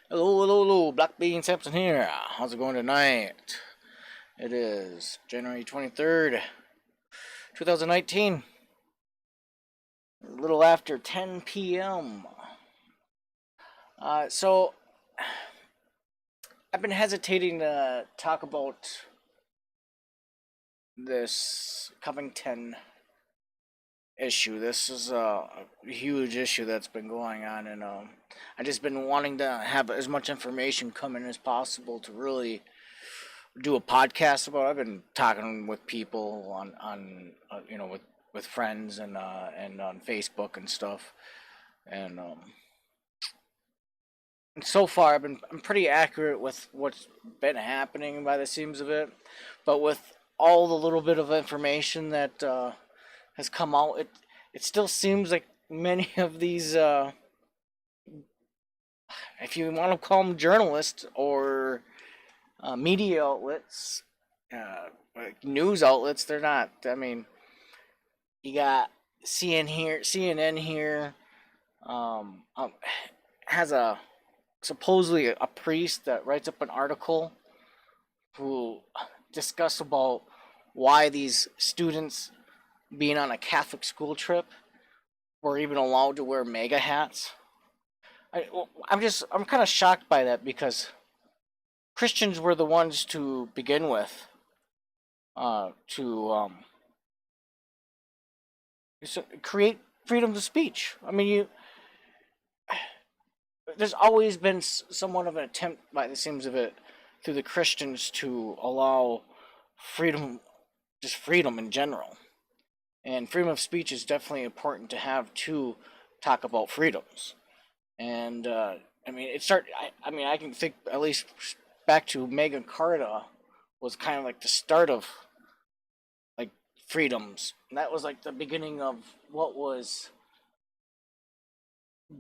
Hello, Black Bean Simpson here. How's it going tonight? It is January 23rd, 2019, a little after 10 p.m. So, I've been hesitating to talk about this Covington issue. This is a huge issue that's been going on, and I just been wanting to have as much information come in as possible to really do a podcast about it. I've been talking with people on with friends and on Facebook and stuff, and so far I'm pretty accurate with what's been happening by the seams of it, but with all the little bit of information that has come out, it still seems like many of these, if you want to call them journalists or media outlets, like news outlets, they're not. I mean, you got CNN here, has a supposedly a priest that writes up an article who discuss about why these students being on a Catholic school trip were even allowed to wear MAGA hats. I'm kind of shocked by that because Christians were the ones to begin with to create freedom of speech. I mean, there's always been somewhat of an attempt, by the seams of it, through the Christians to allow freedom, just freedom in general. And freedom of speech is definitely important to have to talk about freedoms. And I mean, I can think at least back to Magna Carta was kind of like the start of like freedoms. And that was like the beginning of what was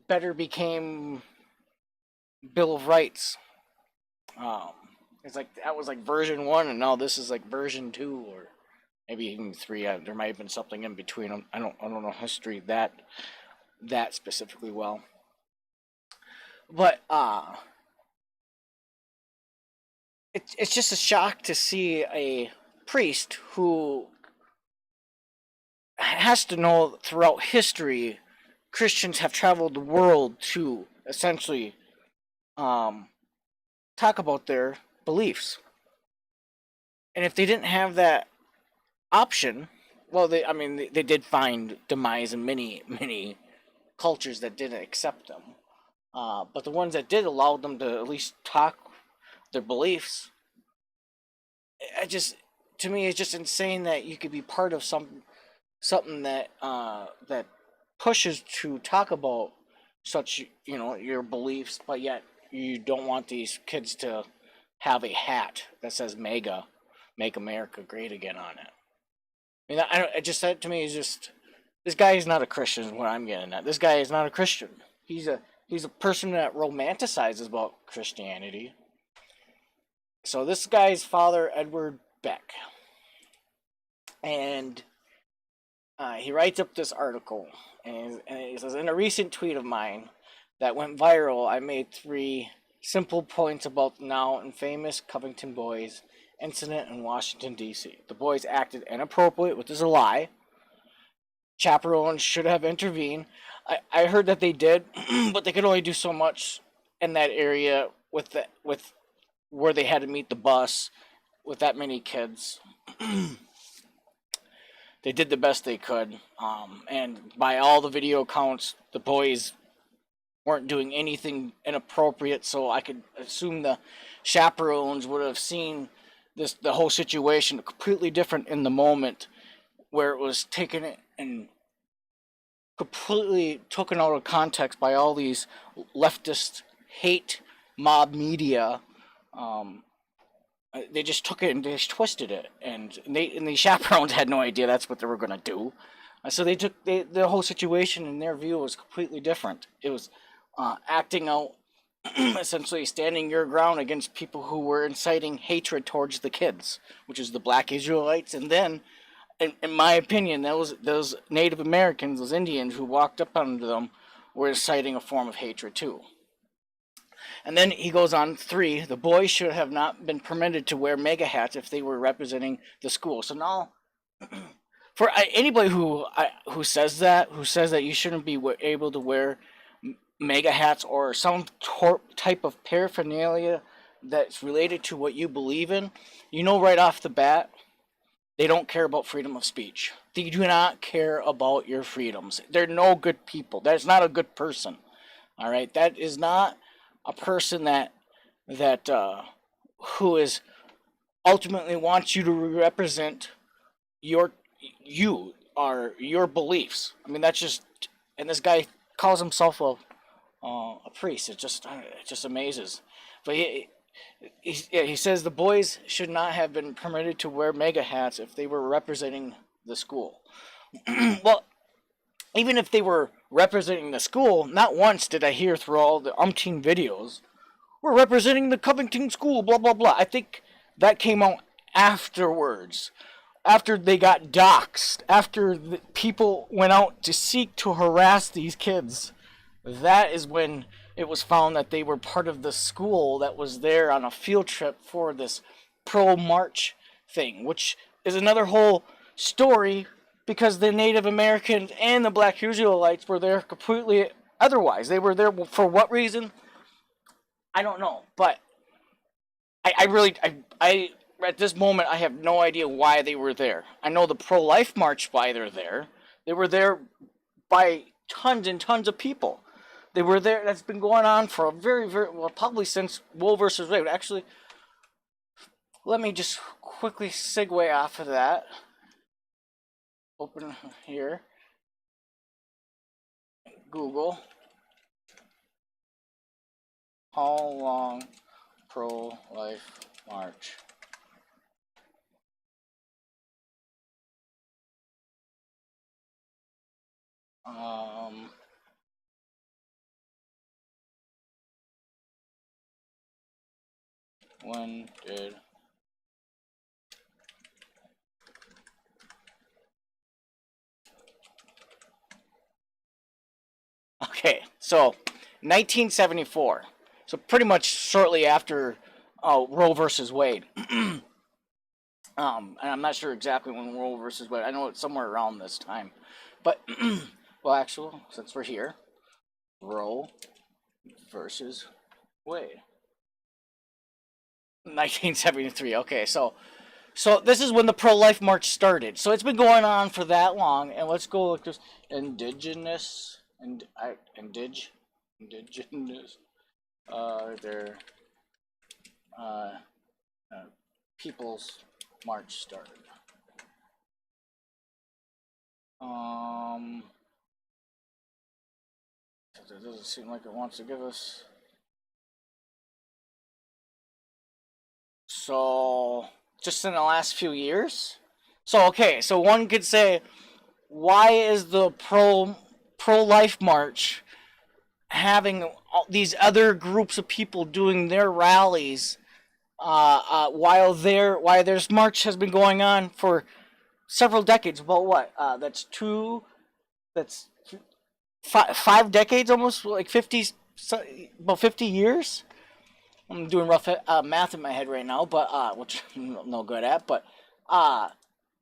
better became Bill of Rights. Um, it's like that was like version 1, and now this is like version 2, or maybe even 3. There might have been something in between them. I don't know history that specifically well. But it's just a shock to see a priest who has to know throughout history Christians have traveled the world to essentially talk about their beliefs. And if they didn't have that option, well, they did find demise in many cultures that didn't accept them. But the ones that did allow them to at least talk their beliefs, to me, it's just insane that you could be part of something that pushes to talk about such, your beliefs, but yet you don't want these kids to have a hat that says "MAGA, Make America Great Again" on it. I mean, it just that to me is just, this guy is not a Christian. Is what I'm getting at. This guy is not a Christian. He's a person that romanticizes about Christianity. So this guy's father, Edward Beck, and he writes up this article, and he says, in a recent tweet of mine that went viral, I made 3 simple points about the now infamous Covington boys incident in Washington, D.C. The boys acted inappropriate, which is a lie. Chaperones should have intervened. I heard that they did, but they could only do so much in that area with where they had to meet the bus with that many kids. They did the best they could, and by all the video counts, the boys weren't doing anything inappropriate. So I could assume the chaperones would have seen the whole situation completely different in the moment, where it was taken and completely taken out of context by all these leftist hate mob media. They just took it and they just twisted it, and the chaperones had no idea that's what they were going to do. So they took the whole situation, in their view, was completely different. It was acting out, essentially standing your ground against people who were inciting hatred towards the kids, which is the Black Israelites, and then, in my opinion, those Native Americans, those Indians who walked up onto them, were inciting a form of hatred too. And then he goes on 3. The boys should have not been permitted to wear MAGA hats if they were representing the school. So now, for anybody who says that you shouldn't be able to wear MAGA hats or some type of paraphernalia that's related to what you believe in, you know right off the bat, they don't care about freedom of speech. They do not care about your freedoms. They're no good people. That's not a good person. All right, that is not a person that who is ultimately wants you to represent your your beliefs. I mean, that's just, and this guy calls himself a priest. It just amazes. But he says the boys should not have been permitted to wear MAGA hats if they were representing the school. Well, even if they were representing the school, not once did I hear through all the umpteen videos, we're representing the Covington school, blah, blah, blah. I think that came out afterwards, after they got doxxed, after the people went out to seek to harass these kids. That is when it was found that they were part of the school that was there on a field trip for this pro-march thing, which is another whole story, because the Native Americans and the Black Israelites were there completely otherwise. They were there for what reason? I don't know, but I at this moment I have no idea why they were there. I know the pro-life march, why they're there. They were there by tons and tons of people. They were there. That's been going on for a very, very, well, probably since Roe versus Wade. Actually, let me just quickly segue off of that. Open here. Google. How long pro-life march? When did Okay, so 1974. So pretty much shortly after Roe versus Wade. And I'm not sure exactly when Roe versus Wade. I know it's somewhere around this time. But, well, actually, since we're here, Roe versus Wade. 1973. Okay, so this is when the pro-life march started. So it's been going on for that long. And let's go look this indigenous their people's march started. It doesn't seem like it wants to give us. So just in the last few years. So okay, so one could say, why is the pro-life march having these other groups of people doing their rallies while this march has been going on for several decades? About what? That's 5 decades, almost, like 50, about 50 years. I'm doing rough math in my head right now, but which I'm no good at. But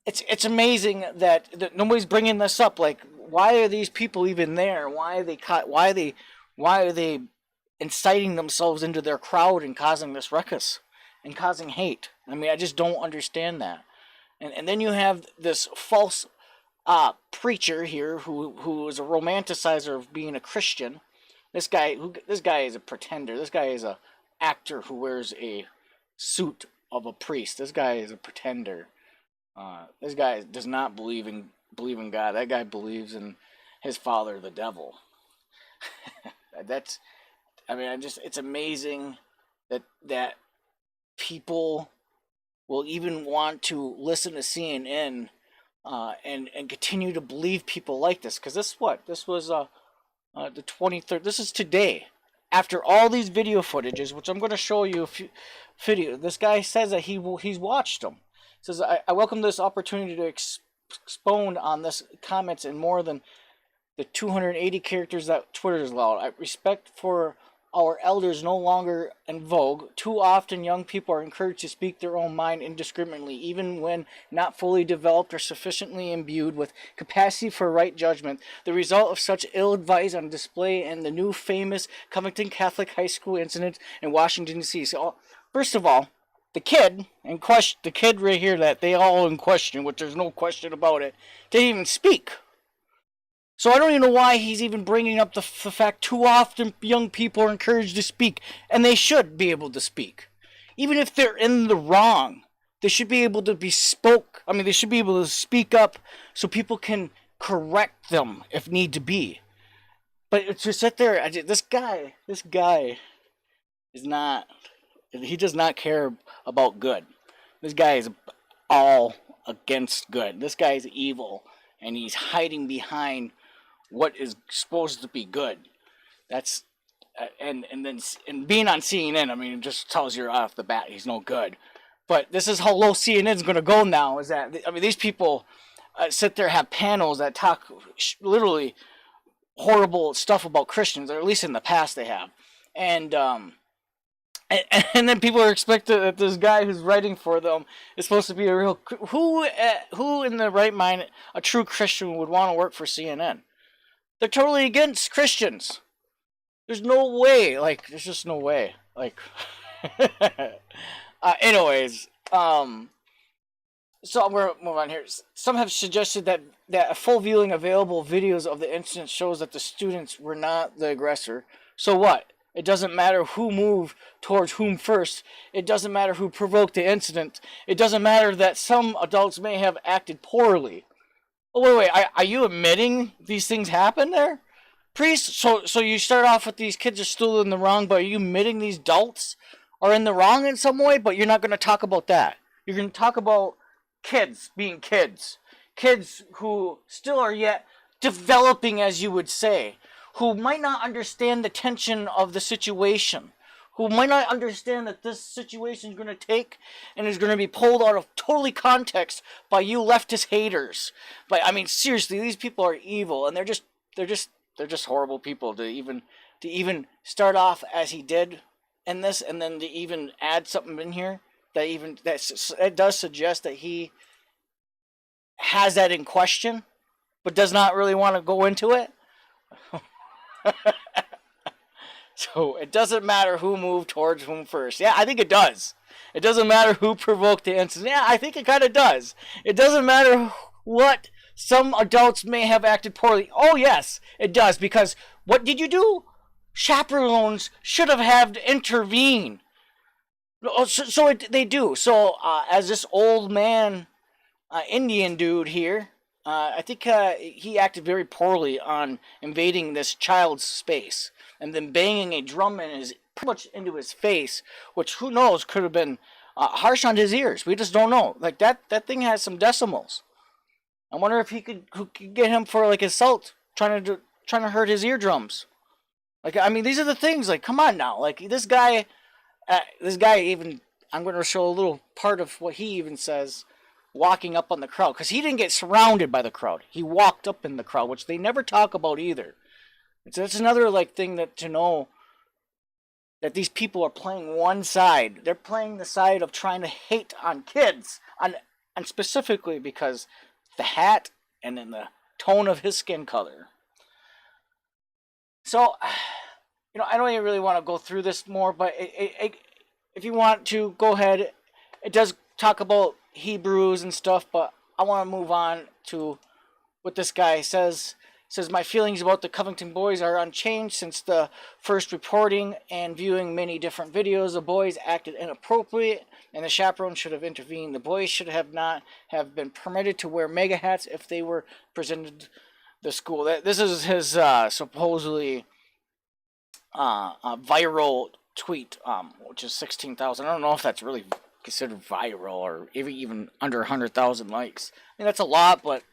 it's amazing that nobody's bringing this up. Like, why are these people even there? Why are they inciting themselves into their crowd and causing this ruckus and causing hate? I mean, I just don't understand that. And then you have this false preacher here who is a romanticizer of being a Christian. This guy is a pretender. This guy is a actor who wears a suit of a priest. This guy is a pretender. This guy does not believe in God. That guy believes in his father, the devil. It's amazing that people will even want to listen to CNN and continue to believe people like this. Because this was the 23rd. This is today. After all these video footages, which I'm going to show you a few video, this guy says that he's watched them. He says, I welcome this opportunity to expound on this comments in more than the 280 characters that Twitter is allowed. I respect for our elders no longer in vogue. Too often, young people are encouraged to speak their own mind indiscriminately, even when not fully developed or sufficiently imbued with capacity for right judgment. The result of such ill advice on display in the new famous Covington Catholic High School incident in Washington, D.C. So, first of all, the kid in question, the kid right here that they all in question, which there's no question about it, didn't even speak. So I don't even know why he's even bringing up the fact too often young people are encouraged to speak, and they should be able to speak. Even if they're in the wrong, they should be able to be spoke. I mean, they should be able to speak up so people can correct them if need to be. But to sit there, this guy is not, he does not care about good. This guy is all against good. This guy is evil, and he's hiding behind what is supposed to be good. That's and being on CNN, I mean, it just tells you right off the bat he's no good. But this is how low CNN's going to go now. Is that, I mean, these people sit there, have panels that talk literally horrible stuff about Christians, or at least in the past they have, and and then people are expected that this guy who's writing for them is supposed to be a real who in the right mind, a true Christian, would want to work for CNN. They're totally against Christians. There's no way. Like, there's just no way. Like, anyways, so I'm going to move on here. Some have suggested that a full viewing available videos of the incident shows that the students were not the aggressor. So what? It doesn't matter who moved towards whom first. It doesn't matter who provoked the incident. It doesn't matter that some adults may have acted poorly. Oh, wait, are you admitting these things happen there? Priest, so you start off with these kids are still in the wrong, but are you admitting these adults are in the wrong in some way? But you're not going to talk about that. You're going to talk about kids being kids. Kids who still are yet developing, as you would say, who might not understand the tension of the situation, who might not understand that this situation is going to take and is going to be pulled out of totally context by you leftist haters. But I mean, seriously, these people are evil, and they're just horrible people to even start off as he did in this, and then to even add something in here that does suggest that he has that in question, but does not really want to go into it. So it doesn't matter who moved towards whom first. Yeah, I think it does. It doesn't matter who provoked the incident. Yeah, I think it kind of does. It doesn't matter what some adults may have acted poorly. Oh, yes, it does. Because what did you do? Chaperones should have had to intervene. They do. So as this old man, Indian dude here, I think he acted very poorly on invading this child's space and then banging a drum pretty much into his face, which who knows could have been harsh on his ears. We just don't know. Like that thing has some decimals. I wonder if who could get him for like assault, trying to hurt his eardrums. Like, I mean, these are the things. Like, come on now. Like this guy even. I'm going to show a little part of what he even says. Walking up on the crowd, because he didn't get surrounded by the crowd. He walked up in the crowd, which they never talk about either. So that's another like thing that to know that these people are playing one side. They're playing the side of trying to hate on kids, and specifically because the hat and then the tone of his skin color. So, I don't even really want to go through this more, but if you want to, go ahead. It does talk about Hebrews and stuff, but I want to move on to what this guy says. It says, my feelings about the Covington boys are unchanged since the first reporting and viewing many different videos. The boys acted inappropriate, and the chaperone should have intervened. The boys should have not have been permitted to wear mega hats if they were presented the school. This is his supposedly viral tweet, which is 16,000. I don't know if that's really considered viral or even under 100,000 likes. I mean, that's a lot, but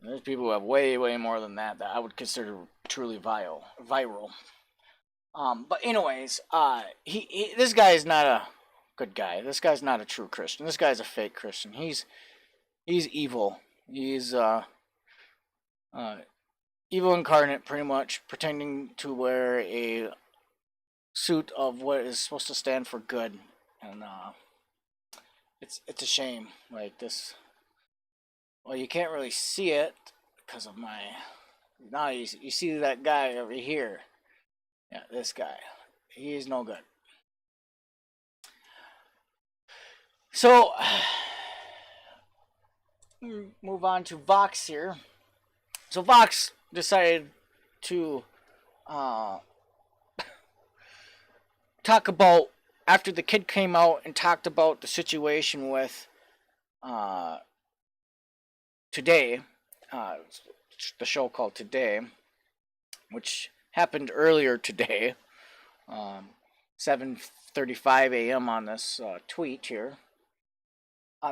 there's people who have way more than that I would consider truly viral. But anyways, this guy is not a good guy. This guy's not a true Christian. This guy's a fake Christian. He's evil. He's evil incarnate, pretty much, pretending to wear a suit of what is supposed to stand for good, and it's a shame. Like this, well, you can't really see it because of my. Now you see that guy over here. Yeah, this guy. He is no good. So, move on to Vox here. So Vox decided to uh, talk about after the kid came out and talked about the situation with uh, Today, the show called Today, which happened earlier today, 7:35 a.m. on this tweet here.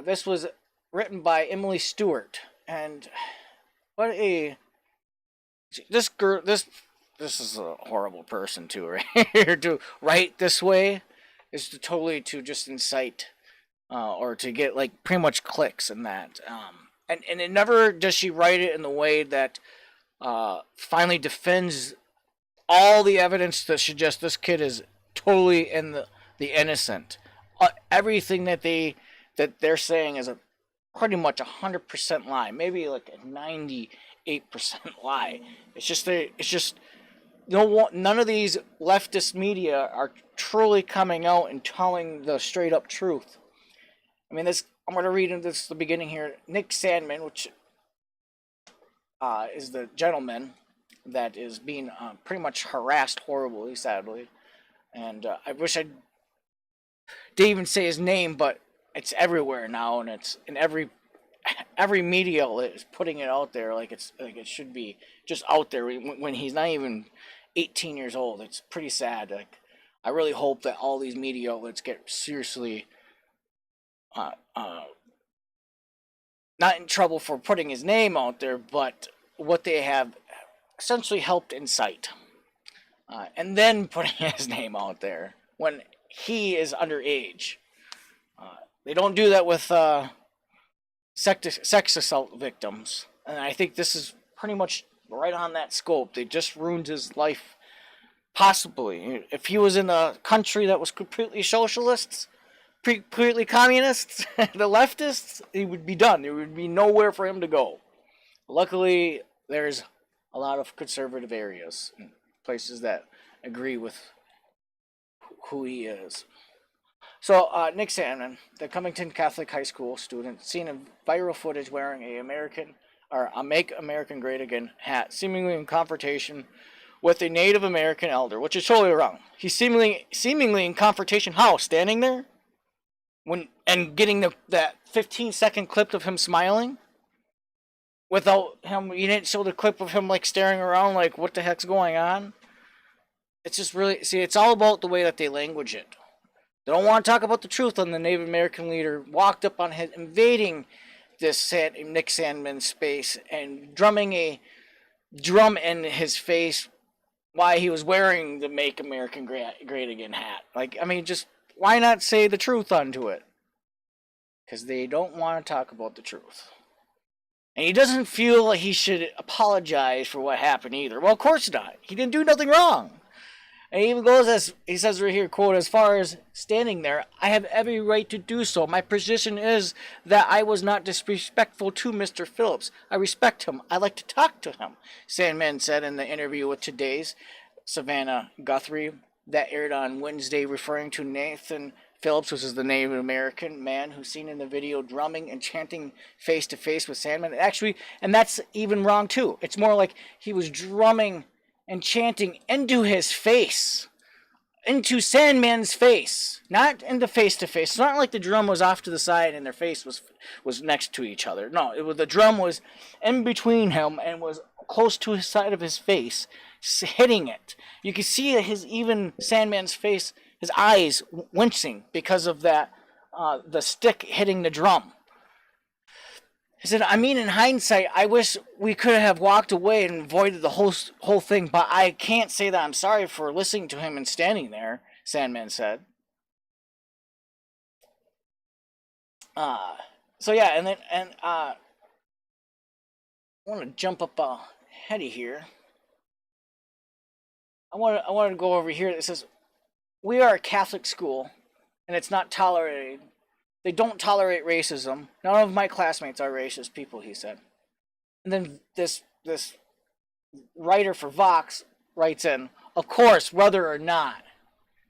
This was written by Emily Stewart, and what a this girl this is a horrible person too, right here to write this way is to totally to just incite or to get like pretty much clicks in that. And it never does she write it in the way that finally defends all the evidence that suggests this kid is totally in the innocent. Everything that they're saying is a pretty much 100% lie, maybe like a 98% lie. It's just none of these leftist media are truly coming out and telling the straight up truth. I mean, this I'm going to read in this the beginning here. Nick Sandman, which is the gentleman that is being pretty much harassed horribly, sadly, and I wish I didn't even say his name, but it's everywhere now, and it's in every media outlet is putting it out there like it should be just out there when he's not even 18 years old. It's pretty sad. Like, I really hope that all these media outlets get seriously not in trouble for putting his name out there, but what they have essentially helped incite, and then putting his name out there when he is underage. They don't do that with sex assault victims, and I think this is pretty much right on that scope. They just ruined his life. Possibly, if he was in a country that was completely socialist, completely communists, the leftists, he would be done. There would be nowhere for him to go. Luckily, there's a lot of conservative areas, places that agree with who he is. So, Nick Sandman, the Covington Catholic High School student, seen in viral footage wearing a "Make American Great Again" hat, seemingly in confrontation with a Native American elder, which is totally wrong. He's seemingly in confrontation. How? Standing there, and getting that 15-second clip of him smiling, without him. You didn't show the clip of him like staring around, like what the heck's going on. It's just really it's all about the way that they language it. They don't want to talk about the truth on the Native American leader walked up on his invading this Nick Sandman space and drumming a drum in his face while he was wearing the "Make American Great Again" hat. Like, I mean, just why not say the truth onto it? Because they don't want to talk about the truth. And he doesn't feel like he should apologize for what happened either. Well, of course not. He didn't do nothing wrong. And he even goes as he says right here, quote, "As far as standing there, I have every right to do so. My position is that I was not disrespectful to Mr. Phillips. I respect him. I like to talk to him," Sandman said in the interview with Today's Savannah Guthrie that aired on Wednesday, referring to Nathan Phillips, which is the Native American man who's seen in the video drumming and chanting face to face with Sandman. Actually, and that's even wrong too. It's more like he was drumming and chanting into his face, into Sandman's face, not into face to face. It's not like the drum was off to the side and their face was next to each other. No, the drum was in between him and was close to his side of his face, hitting it. You can see even Sandman's face, his eyes wincing because of that, the stick hitting the drum. He said, "I mean, in hindsight, I wish we could have walked away and avoided the whole thing, but I can't say that I'm sorry for listening to him and standing there," Sandman said. So yeah, I want to jump up ahead of here. I want to go over here. It says, we are a Catholic school, and it's not tolerated. They don't tolerate racism. None of my classmates are racist people, he said. And then this writer for Vox writes in, of course, whether or not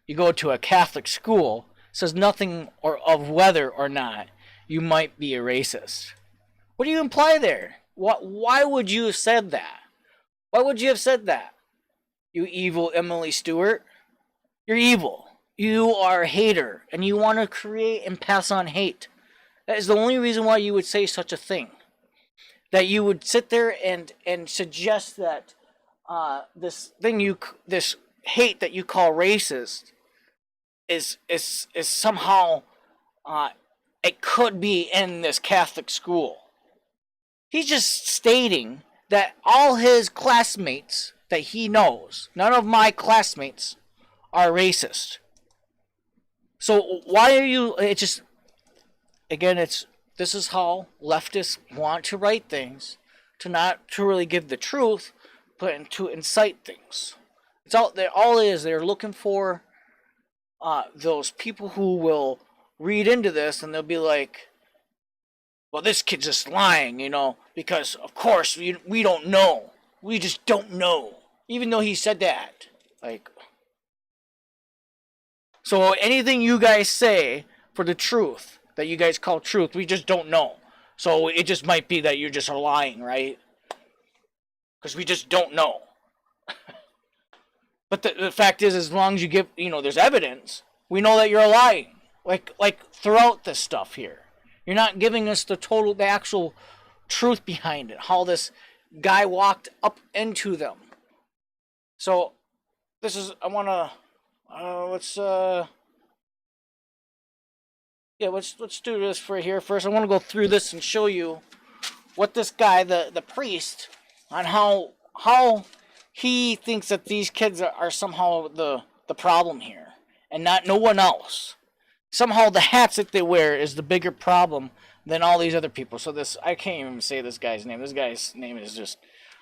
you go to a Catholic school, says nothing or of whether or not you might be a racist. What do you imply there? Why would you have said that? Why would you have said that? You evil Emily Stewart. You're evil. You are a hater, and you want to create and pass on hate. That is the only reason why you would say such a thing. That you would sit there and suggest that this hate that you call racist is somehow it could be in this Catholic school. He's just stating that all his classmates that he knows, none of my classmates are racist. So why are you? It just again, this is how leftists want to write things, to not to really give the truth, but to incite things. It's all it is. They're looking for those people who will read into this and they'll be like, well, this kid's just lying, because of course we don't know. We just don't know. Even though he said that. So anything you guys say for the truth, that you guys call truth, we just don't know. So it just might be that you're just lying, right? Because we just don't know. But the fact is, as long as you give, there's evidence, we know that you're lying. Like throughout this stuff here. You're not giving us the actual truth behind it. How this guy walked up into them. So, let's do this for here first. I want to go through this and show you what this guy, the priest, on how he thinks that these kids are somehow the problem here, and no one else. Somehow the hats that they wear is the bigger problem than all these other people. So I can't even say this guy's name. This guy's name is just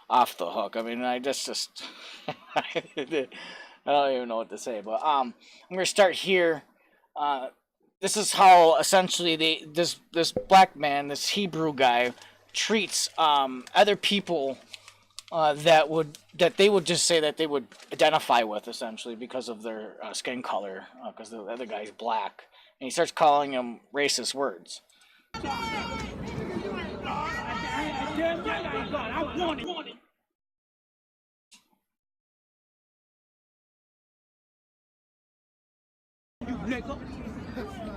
off the hook. I mean, I just I don't even know what to say. But I'm gonna start here. This is how essentially this black man, this Hebrew guy, treats other people that they would just say that they would identify with, essentially, because of their skin color, because the other guy's black, and he starts calling them racist words.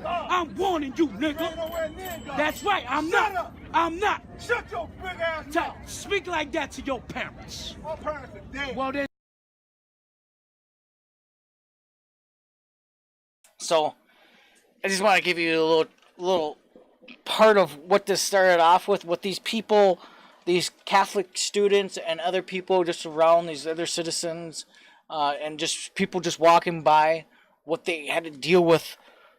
I'm warning you, nigga. That's right, I'm not. I'm not. Shut your big ass mouth. Speak like that to your parents. My parents are dead. Well, then. So, I just want to give you a little part of what this started off with. What these people, these Catholic students and other people just around, these other citizens, and just people just walking by, what they had to deal with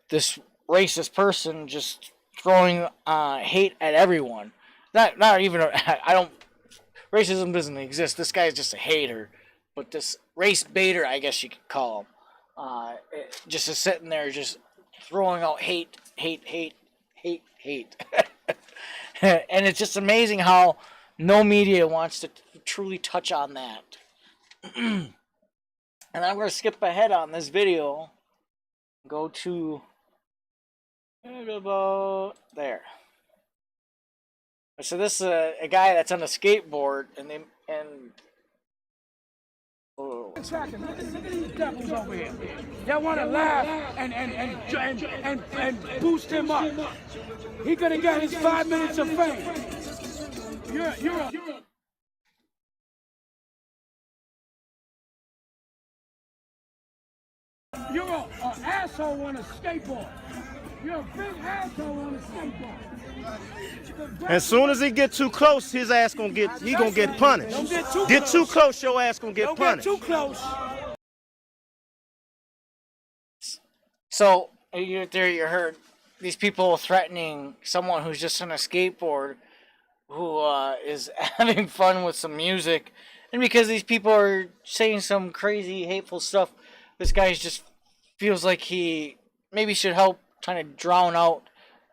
this racist person just throwing hate at everyone. Not even racism doesn't exist. This guy is just a hater, but this race baiter, I guess you could call him, just is sitting there just throwing out hate. And it's just amazing how no media wants to truly touch on that. And I'm going to skip ahead on this video. Go to about there. So this is a guy that's on a skateboard, and Look at these devils over here. Y'all want to laugh and boost him up. He gonna get his 5 minutes of fame. You're an asshole on a skateboard. You're a big asshole on a skateboard. As soon as he get too close, his ass gonna get punished. Don't get too Get close. too close, your ass gonna get punished. Don't get too close. So you heard these people threatening someone who's just on a skateboard, who is having fun with some music, and because these people are saying some crazy, hateful stuff, this guy's just feels like he maybe should help trying to drown out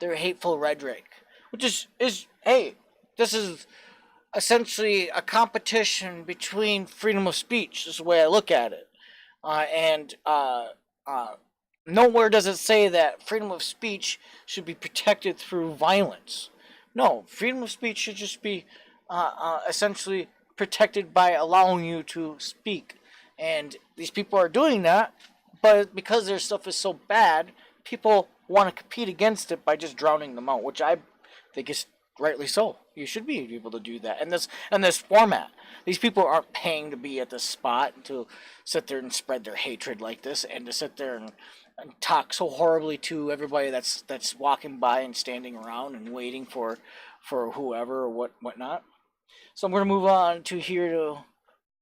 their hateful rhetoric, which is hey, this is essentially a competition between freedom of speech. Is the way I look at it, and nowhere does it say that freedom of speech should be protected through violence. No, freedom of speech should just be essentially protected by allowing you to speak. And these people are doing that, but because their stuff is so bad, people want to compete against it by just drowning them out, which I think is rightly so. You should be able to do that in this format. These people aren't paying to be at this spot to sit there and spread their hatred like this, and to sit there and talk so horribly to everybody that's walking by and standing around and waiting for whoever or whatnot. So I'm gonna move on to here to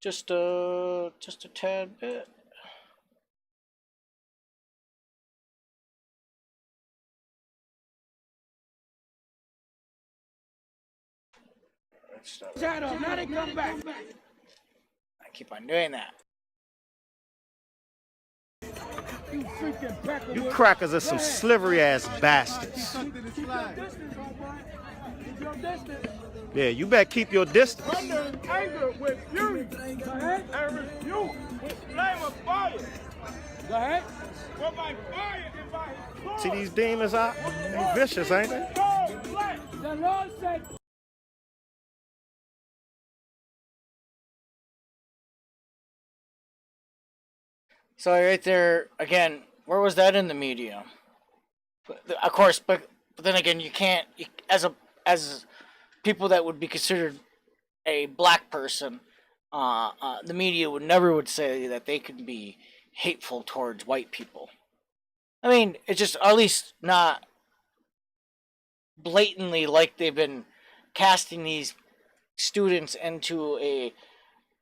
just a tad bit. Shut up, now they come back. I keep on doing that. You freaking pack of You wood. crackers are some slivery ass bastards. Yeah, you better keep your distance. Thunder and anger with fury and rebuke with flame of fire. Go ahead. For my fire is by his sword. See these demons out? They vicious, ain't they? The Lord said. So right there again, where was that in the media? Of course, but then again, you can't as people that would be considered a black person. The media would say that they could be hateful towards white people. I mean, it's just at least not blatantly like they've been casting these students into a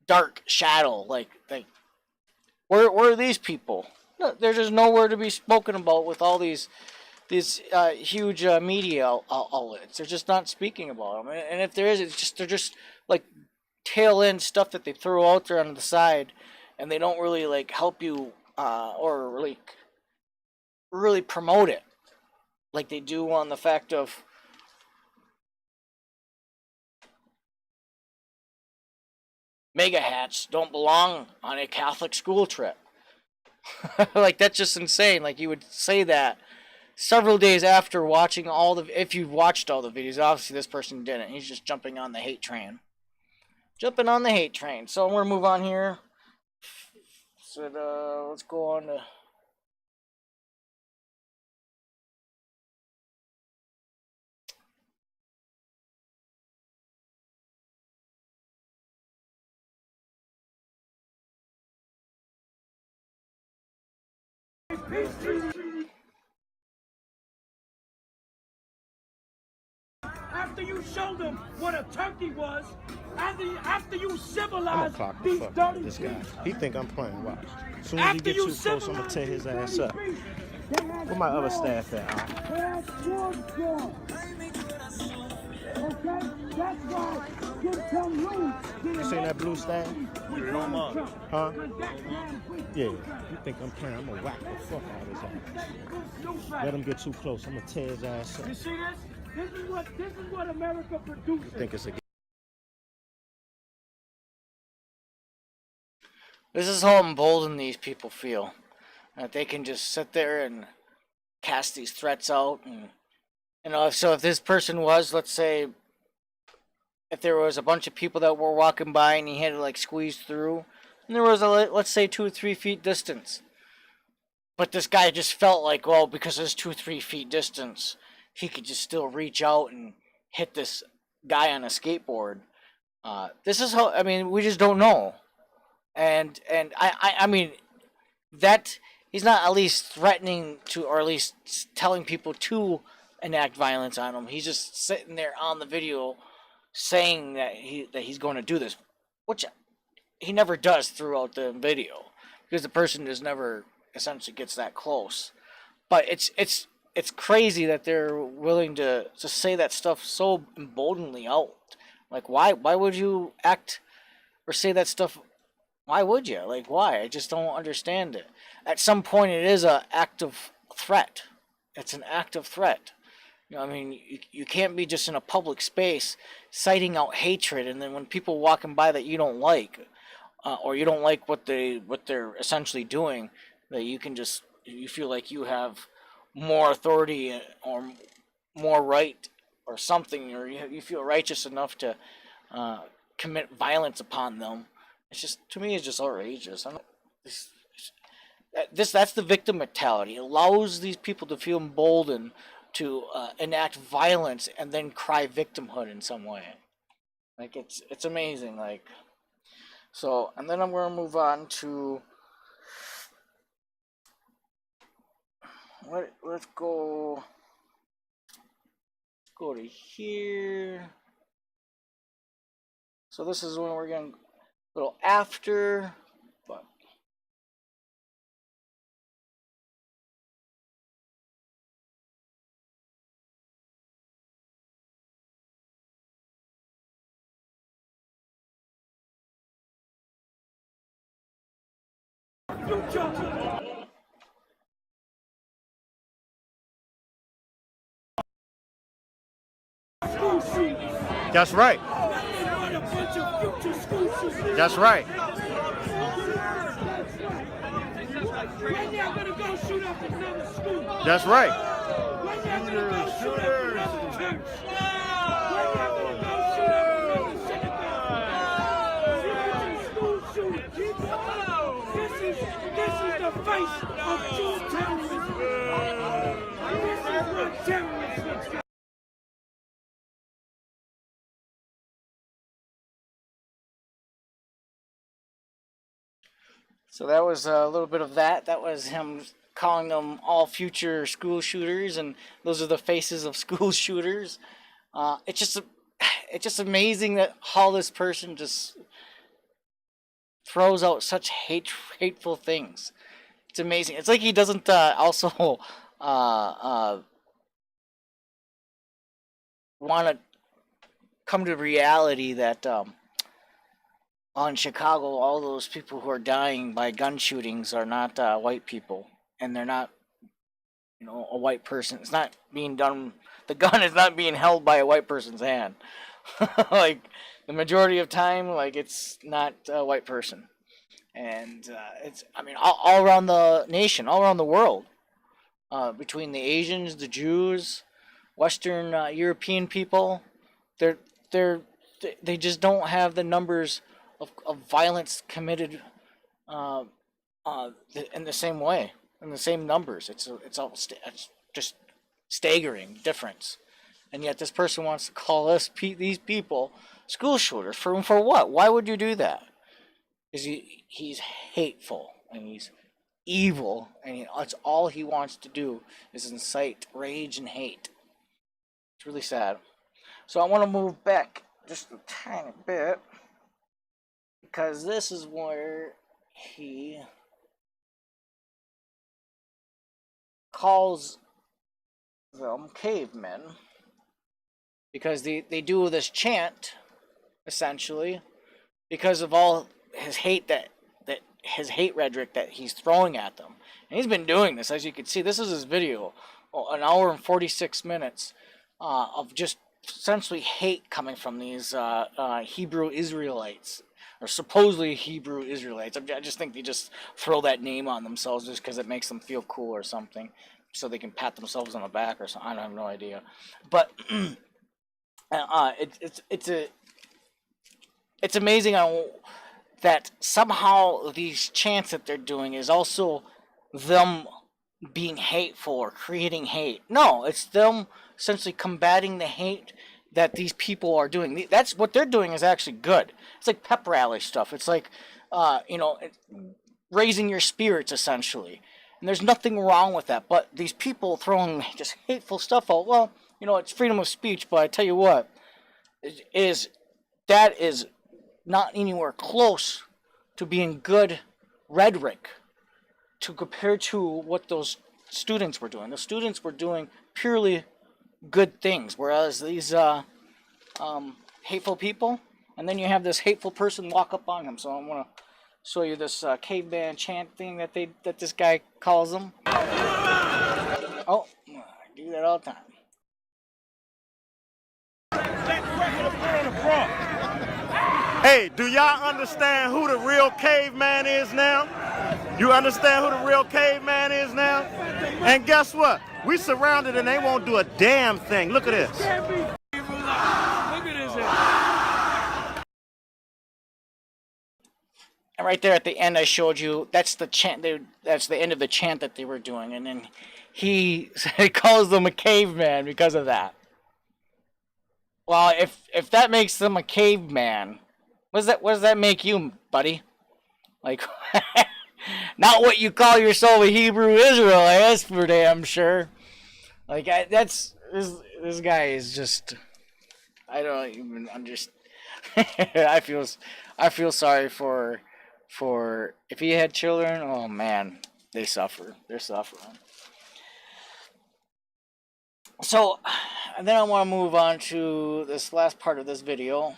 dark shadow. Like where are these people? No, there's just nowhere to be spoken about with all these huge media outlets. They're just not speaking about them. And if there is, they're just like tail end stuff that they throw out there on the side, and they don't really like help you or really promote it like they do on the fact of mega hats don't belong on a Catholic school trip. Like that's just insane. Like you would say that several days after watching if you've watched all the videos. Obviously this person didn't. He's just jumping on the hate train. So I'm gonna move on here. So let's go on to After you showed them what a turkey was, after you I'm gonna civilized clock the these fuck out dirty of this guy. kids, He think I'm playing. Watch. As soon as he after get you too close, I'm gonna tear his ass up. Where my other staff at? Okay, that's why you tell you. You seen that blue staff? Huh? Yeah. You think I'm playing? I'm gonna whack the fuck out of his ass. Let him get too close. I'm gonna tear his ass up. You see this? This is what America produces. You think it's a this is how emboldened these people feel. That they can just sit there and cast these threats out. And, so if this person was, let's say, if there was a bunch of people that were walking by and he had to like squeeze through, and there was let's say 2 or 3 feet distance. But this guy just felt like, well, because there's 2 or 3 feet distance, he could just still reach out and hit this guy on a skateboard. This is how, I mean, we just don't know. And I mean, that he's not at least threatening to, or at least telling people to enact violence on him. He's just sitting there on the video saying that he's going to do this, which he never does throughout the video because the person just never essentially gets that close. But it's crazy that they're willing to say that stuff so emboldeningly out. Like why would you act or say that stuff Why would you? Like, why? I just don't understand it. At some point, it is an active threat. It's an active threat. You know, I mean, you can't be just in a public space citing out hatred, and then when people walking by that you don't like, or you don't like what they're essentially doing, that you feel like you have more authority or more right or something, or you feel righteous enough to commit violence upon them. It's just, to me, it's just outrageous. I don't, that's the victim mentality. It allows these people to feel emboldened to enact violence and then cry victimhood in some way. Like, it's amazing. Like, so, and then I'm gonna move on to let's go to here. So this is when we're getting a little after, but That's right. That's right. That's right. This is the face of true terrorism. This is what terrorism looks like. so that was a little bit of that. That was him calling them all future school shooters, and those are the faces of school shooters. It's just amazing that how this person just throws out such hateful things. It's amazing. It's like he doesn't also want to come to reality that in Chicago, all those people who are dying by gun shootings are not white people, and they're not, a white person. It's not being done. The gun is not being held by a white person's hand. Like, the majority of time, like, it's not a white person, and it's. I mean, all around the nation, all around the world, between the Asians, the Jews, Western European people, they're they're they just don't have the numbers of violence committed in the same way, in the same numbers. It's just staggering difference, and yet this person wants to call these people school shooters for what? Why would you do that? Because he's hateful and he's evil, and that's all he wants to do is incite rage and hate. It's really sad. So I want to move back just a tiny bit, because this is where he calls them cavemen, because they do this chant, essentially, because of all his hate that his hate rhetoric that he's throwing at them. And he's been doing this, as you can see. This is his video, an hour and 46 minutes of just essentially hate coming from these Hebrew Israelites, or supposedly Hebrew Israelites. I just think they just throw that name on themselves just because it makes them feel cool or something, so they can pat themselves on the back or something. I have no idea, but it's amazing that somehow these chants that they're doing is also them being hateful or creating hate. No, it's them essentially combating the hate that these people are doing. That's what they're doing is actually good. It's like pep rally stuff. It's like, raising your spirits, essentially. And there's nothing wrong with that. But these people throwing just hateful stuff out, well, it's freedom of speech, but I tell you what, that is not anywhere close to being good rhetoric to compare to what those students were doing. The students were doing purely good things, whereas these hateful people, and then you have this hateful person walk up on him. So I'm gonna show you this caveman chant thing that this guy calls them. Oh, I do that all the time. Hey, do y'all understand who the real caveman is now? You understand who the real caveman is now? And guess what? We surrounded and they won't do a damn thing. Look at this. Look at this. And right there at the end, I showed you that's the chant. That's the end of the chant that they were doing, and then he calls them a caveman because of that. Well, if that makes them a caveman, what does that make you, buddy? Like, not what you call yourself a Hebrew Israelite, that's for damn sure. Like, this guy is just, I don't even understand. I feel sorry for if he had children. Oh man, they suffer. They're suffering. So, and then I want to move on to this last part of this video.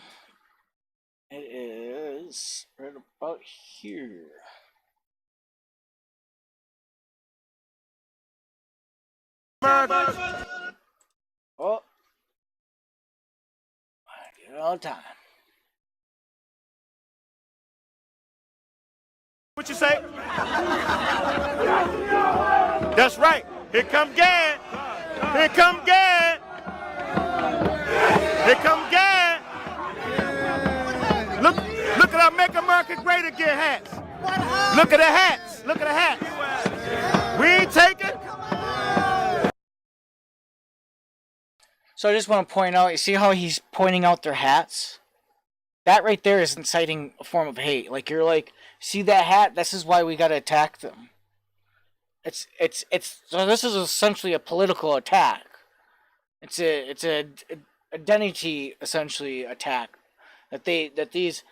It is right about here. Oh, I do it all the time. What you say? That's right. Here come Gad. Here come Gad. Here come Gad. Look at our Make America Great Again hats. Look at the hats. Look at the hats. We ain't taking. So I just want to point out, you see how he's pointing out their hats? That right there is inciting a form of hate. Like, you're like, see that hat? This is why we got to attack them. So this is essentially a political attack. It's a identity essentially attack that these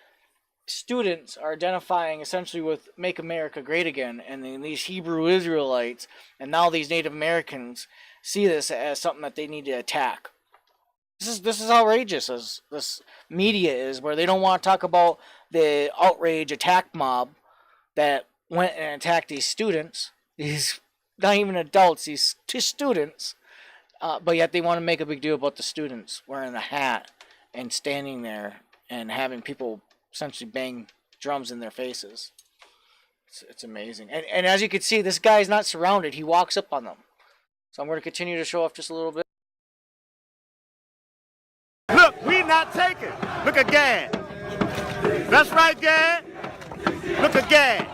students are identifying essentially with Make America Great Again, and then these Hebrew Israelites and now these Native Americans see this as something that they need to attack. This is outrageous as this media is, where they don't want to talk about the outrage attack mob that went and attacked these students, these not even adults, these two students, but yet they want to make a big deal about the students wearing a hat and standing there and having people essentially bang drums in their faces. It's amazing. And as you can see, this guy's not surrounded. He walks up on them. So I'm going to continue to show off just a little bit. Look, we not taking. Look at Gad. That's right, Gad. Look at Gad.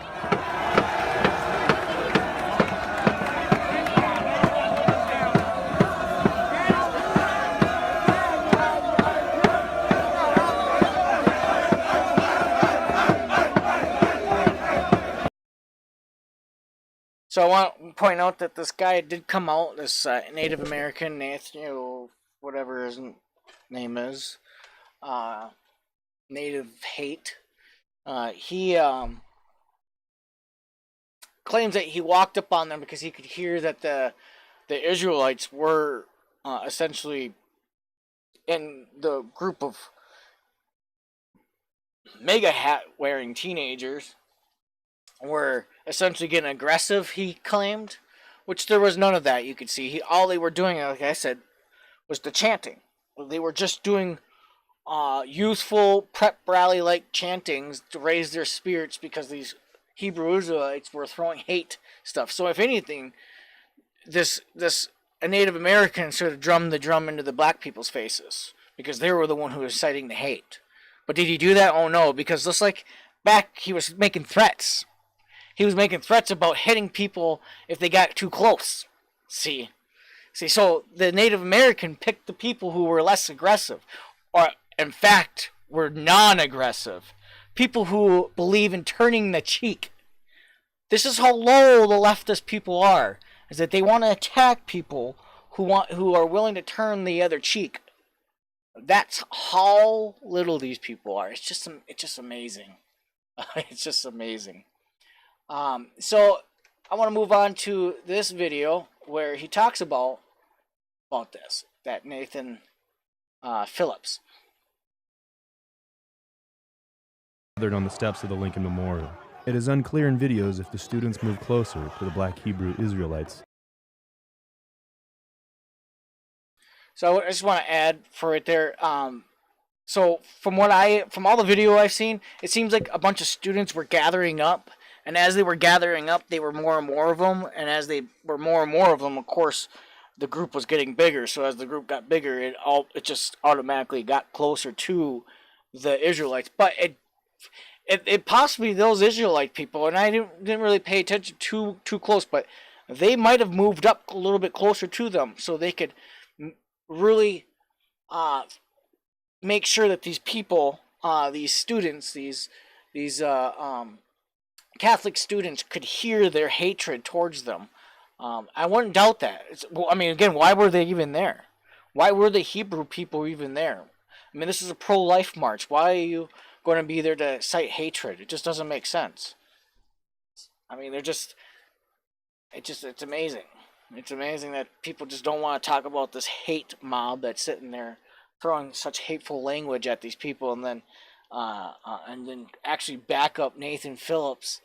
So I want to point out that this guy did come out, this Native American, Nathan, whatever his name is, Native Hate. He claims that he walked up on them because he could hear that the Israelites were essentially in the group of mega hat wearing teenagers were essentially getting aggressive, he claimed, which there was none of that. You could see all they were doing, like I said, was the chanting. They were just doing youthful prep rally like chantings to raise their spirits because these Hebrew Israelites were throwing hate stuff. So if anything, a Native American sort of drummed the drum into the black people's faces because they were the one who was citing the hate. But did he do that? Oh no, because just like back, he was making threats. He was making threats about hitting people if they got too close. See, so the Native American picked the people who were less aggressive, or in fact were non-aggressive. People who believe in turning the cheek. This is how low the leftist people are, is that they want to attack people who are willing to turn the other cheek. That's how little these people are. It's just amazing. It's just amazing. So I want to move on to this video where he talks about this, that Nathan Phillips. Gathered on the steps of the Lincoln Memorial. It is unclear in videos if the students moved closer to the black Hebrew Israelites. So I just want to add for it there. So from all the video I've seen, it seems like a bunch of students were gathering up, and as they were gathering up, they were more and more of them, and as they were more and more of them, of course, the group was getting bigger. So as the group got bigger, it just automatically got closer to the Israelites. But it possibly those Israelite people, and I didn't really pay attention too close, but they might have moved up a little bit closer to them so they could really make sure that these people, these students, these Catholic students could hear their hatred towards them. I wouldn't doubt that. I mean, again, why were they even there? Why were the Hebrew people even there? I mean, this is a pro-life march. Why are you going to be there to cite hatred? It just doesn't make sense. I mean, it's amazing. It's amazing that people just don't want to talk about this hate mob that's sitting there throwing such hateful language at these people, and then actually back up Nathan Phillips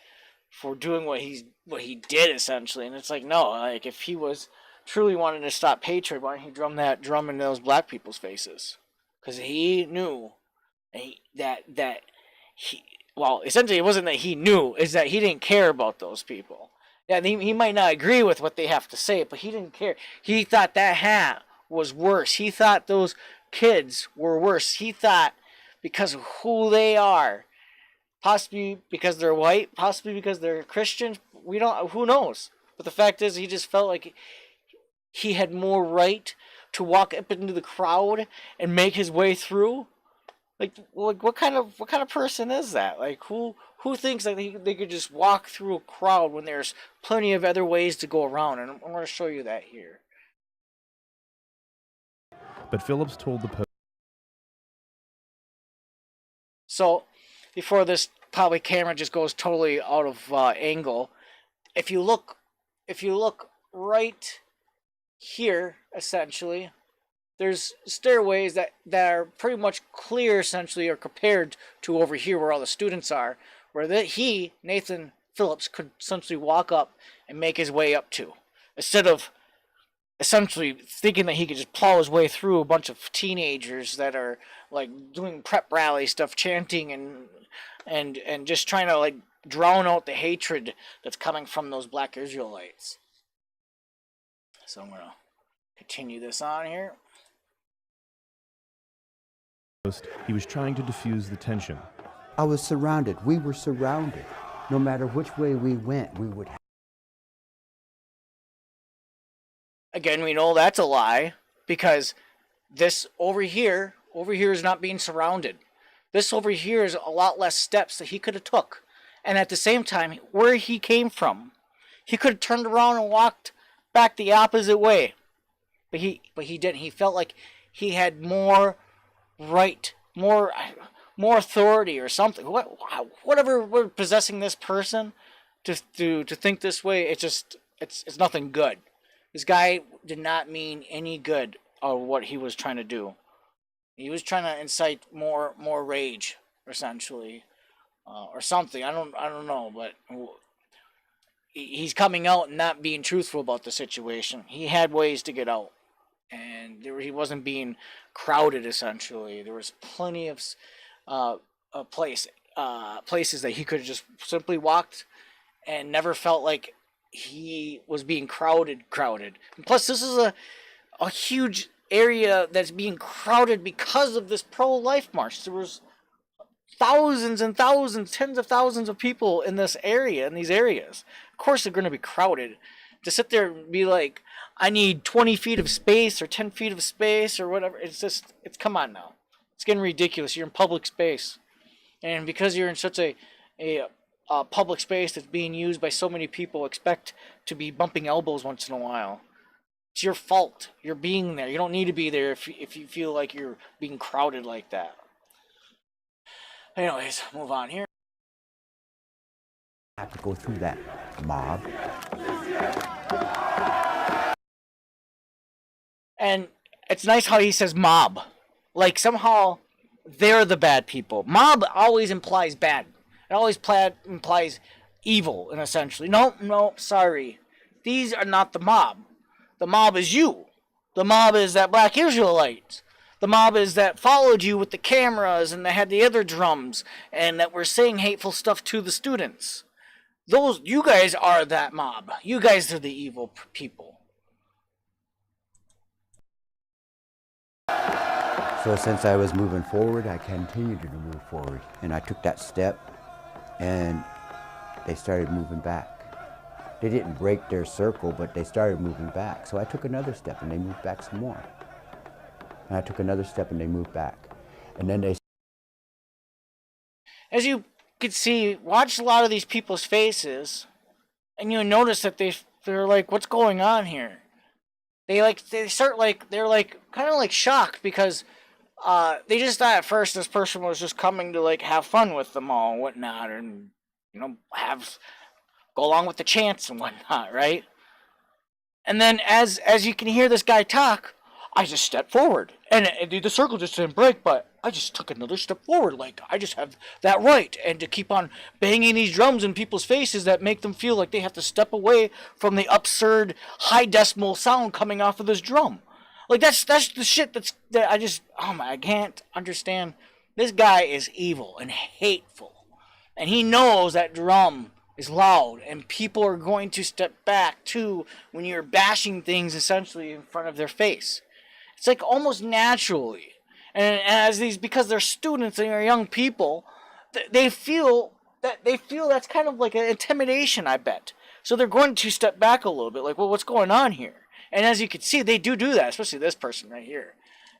for doing what he did essentially. And it's like, no, like if he was truly wanting to stop hatred, why didn't he drum that drum into those black people's faces? Because he knew essentially it wasn't that he knew, is that he didn't care about those people. Yeah, he might not agree with what they have to say, but he didn't care. He thought that hat was worse. He thought those kids were worse. He thought because of who they are, possibly because they're white, possibly because they're Christians, who knows? But the fact is, he just felt like he had more right to walk up into the crowd and make his way through. Like what kind of person is that? Like who thinks that they could just walk through a crowd when there's plenty of other ways to go around? And I'm going to show you that here. But Phillips told the Post. So, before this probably camera just goes totally out of angle, if you look right here, essentially, there's stairways that are pretty much clear, essentially, or compared to over here where all the students are, where Nathan Phillips, could essentially walk up and make his way up to, instead of essentially thinking that he could just plow his way through a bunch of teenagers that are like doing prep rally stuff, chanting and just trying to like drown out the hatred that's coming from those black Israelites. So I'm gonna continue this on here. He was trying to diffuse the tension. I was surrounded. We were surrounded. No matter which way we went, we would. Again, we know that's a lie, because this over here is not being surrounded. This over here is a lot less steps that he could have took. And at the same time, where he came from, he could have turned around and walked back the opposite way. But he didn't. He felt like he had more right, more authority or something. Whatever possessing this person to think this way, it's nothing good. This guy did not mean any good of what he was trying to do. He was trying to incite more rage, essentially, or something. I don't know, but he's coming out and not being truthful about the situation. He had ways to get out, and he wasn't being crowded. Essentially, there was plenty of places that he could have just simply walked and never felt like he was being crowded. And plus, this is a huge area that's being crowded because of this pro-life march. There was thousands and thousands, tens of thousands of people in this area, in these areas. Of course, they're going to be crowded. To sit there and be like, I need 20 feet of space or 10 feet of space or whatever. It's come on now. It's getting ridiculous. You're in public space. And because you're in such a public space that's being used by so many people, expect to be bumping elbows once in a while. It's your fault. You're being there. You don't need to be there if you feel like you're being crowded like that. Anyways, move on here. Have to go through that mob. And it's nice how he says mob. Like somehow they're the bad people. Mob always implies bad. It always implies evil, and essentially. No, sorry. These are not the mob. The mob is you. The mob is that black Israelite. The mob is that followed you with the cameras and they had the other drums and that were saying hateful stuff to the students. You guys are that mob. You guys are the evil people. So since I was moving forward, I continued to move forward. And I took that step and they started moving back. They didn't break their circle, but they started moving back. So I took another step and they moved back some more. And I took another step and they moved back. And then they... As you can see, watch a lot of these people's faces and you notice that they're like, what's going on here? They're kind of like shocked because they just thought at first this person was just coming to like have fun with them all and whatnot, and go along with the chants and whatnot, right? And then as you can hear this guy talk, I just stepped forward, and the circle just didn't break, but I just took another step forward, like I just have that right, and to keep on banging these drums in people's faces that make them feel like they have to step away from the absurd high decimal sound coming off of this drum. Like that's the shit I can't understand. This guy is evil and hateful, and he knows that drum is loud, and people are going to step back too when you're bashing things essentially in front of their face. It's like almost naturally, and because they're students and they're young people, they feel that's kind of like an intimidation, I bet. So they're going to step back a little bit, like, well, what's going on here? And as you can see, they do that, especially this person right here.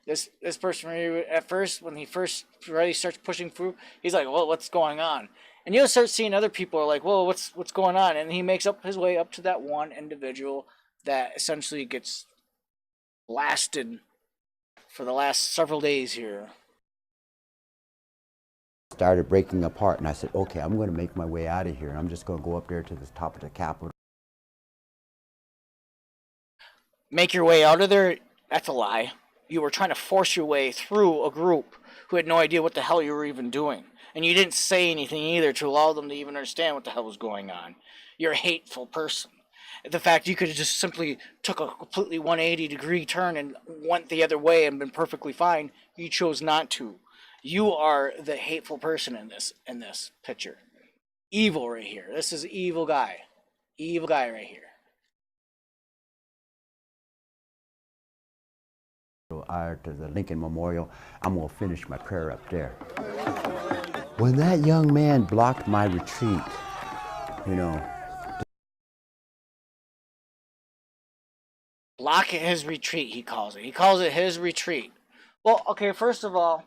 This person right here, at first, when he first really starts pushing through, he's like, well, what's going on? And you'll start seeing other people are like, whoa, what's going on? And he makes up his way up to that one individual that essentially gets blasted for the last several days here. Started breaking apart, and I said, okay, I'm going to make my way out of here. I'm just going to go up there to the top of the Capitol. Make your way out of there? That's a lie. You were trying to force your way through a group who had no idea what the hell you were even doing. And you didn't say anything either to allow them to even understand what the hell was going on. You're a hateful person. The fact you could have just simply took a completely 180-degree turn and went the other way and been perfectly fine, you chose not to. You are the hateful person in this picture. Evil right here. This is evil guy. Evil guy right here. To the Lincoln Memorial, I'm going to finish my prayer up there. When that young man blocked my retreat, Block his retreat, he calls it. He calls it his retreat. Well, okay, first of all,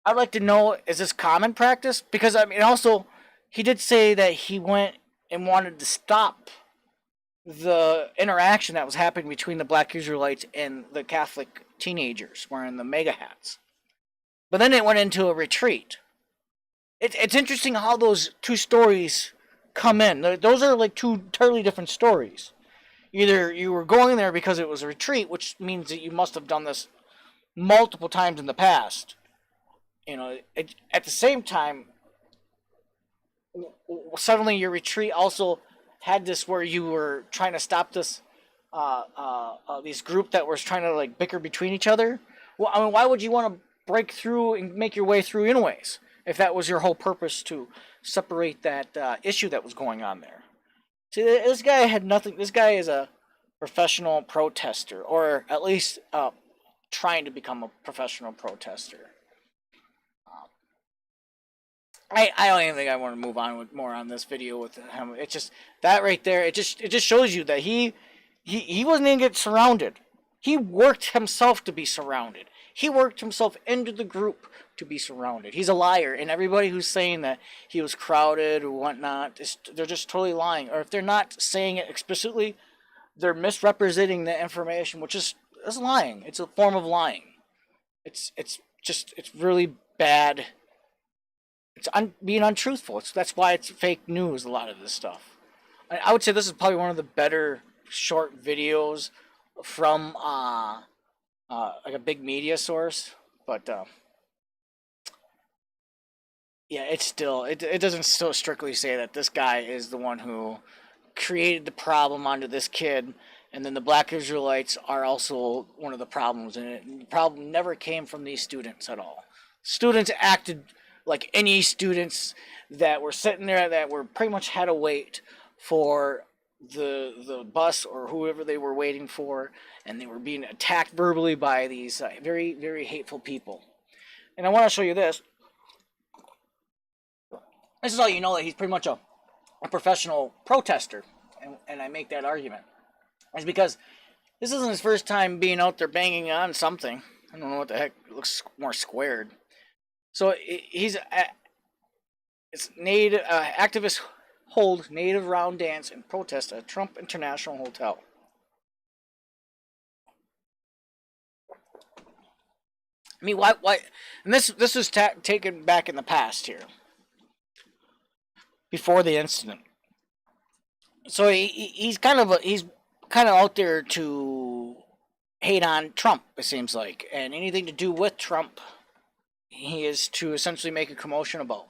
I'd like to know, is this common practice? Because, also, he did say that he went and wanted to stop the interaction that was happening between the black Israelites and the Catholic teenagers wearing the mega hats. But then it went into a retreat. It's interesting how those two stories come in. Those are like two totally different stories. Either you were going there because it was a retreat, which means that you must have done this multiple times in the past. At the same time, suddenly your retreat also had this where you were trying to stop this these group that was trying to like bicker between each other. Well, why would you want to break through and make your way through anyways, if that was your whole purpose, to separate that issue that was going on there? See, this guy had nothing. This guy is a professional protester, or at least trying to become a professional protester. I don't even think I want to move on with more on this video with him. It's just that right there. It just shows you that he wasn't even get surrounded. He worked himself to be surrounded. He worked himself into the group to be surrounded. He's a liar, and everybody who's saying that he was crowded or whatnot, they're just totally lying. Or if they're not saying it explicitly, they're misrepresenting the information, which is lying. It's a form of lying. It's really bad. It's being untruthful. That's why it's fake news, a lot of this stuff. I would say this is probably one of the better short videos from like a big media source. But yeah, it's still it doesn't still strictly say that this guy is the one who created the problem onto this kid, and then the black Israelites are also one of the problems, and the problem never came from these students at all. Students acted like any students that were sitting there that were pretty much had to wait for the bus or whoever they were waiting for, and they were being attacked verbally by these very, very hateful people. And I want to show you this. This is how you know that he's pretty much a professional protester, and I make that argument. It's because this isn't his first time being out there banging on something. I don't know what the heck, it looks more squared. So he's it's native activists hold native round dance and protest at Trump International Hotel. I mean, why? And this was taken back in the past here, before the incident. So he's kind of out there to hate on Trump. It seems like, and anything to do with Trump, he is to essentially make a commotion about.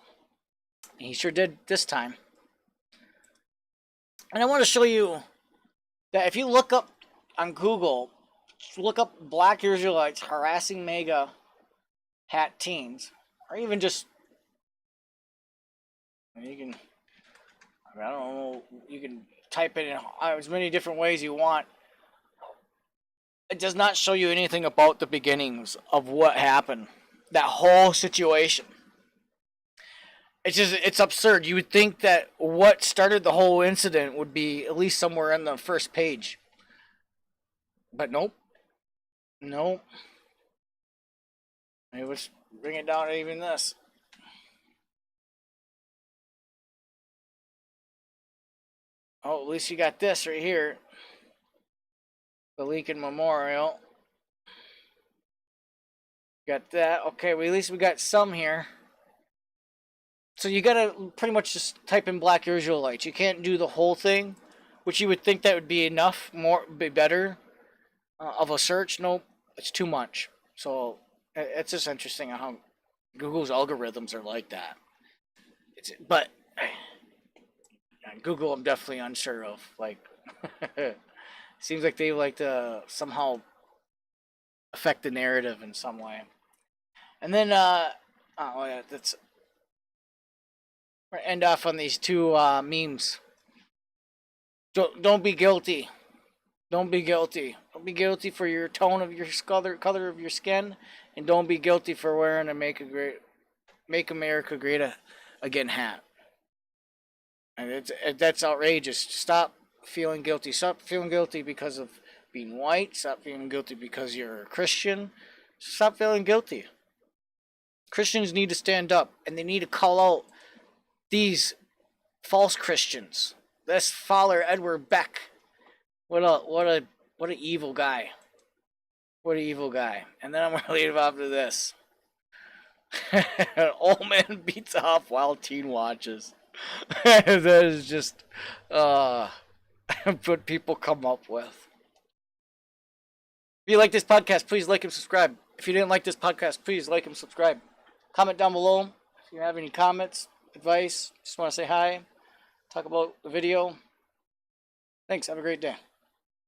And he sure did this time. And I want to show you that if you look up on Google, look up black Israelites harassing MAGA hat teens, or even just, you can, I don't know, you can type it in as many different ways you want. It does not show you anything about the beginnings of what happened, that whole situation. It's absurd. You would think that what started the whole incident would be at least somewhere on the first page. But nope. Nope. It was bring it down to even this. Oh, at least you got this right here. The Lincoln Memorial. Got that. Okay, well, at least we got some here. So you gotta pretty much just type in black Israelites. You can't do the whole thing, which you would think that would be enough, be better of a search. Nope, it's too much. So it's just interesting how Google's algorithms are like that. But Google, I'm definitely unsure of. Like, seems like they like to somehow affect the narrative in some way. And then, oh yeah, that's. We're end off on these two memes. Don't be guilty. Don't be guilty. Don't be guilty for your tone of your color of your skin, and don't be guilty for wearing a Make America Great Again hat. And that's outrageous. Stop feeling guilty. Stop feeling guilty because of being white. Stop feeling guilty because you're a Christian. Stop feeling guilty. Christians need to stand up, and they need to call out these false Christians. This Father Edward Beck. What an evil guy. What an evil guy. And then I'm going to lead off to this. An old man beats off while teen watches. That is just what people come up with. If you like this podcast, please like and subscribe. If you didn't like this podcast, please like and subscribe. Comment down below if you have any comments, advice, just want to say hi, talk about the video. Thanks. Have a great day.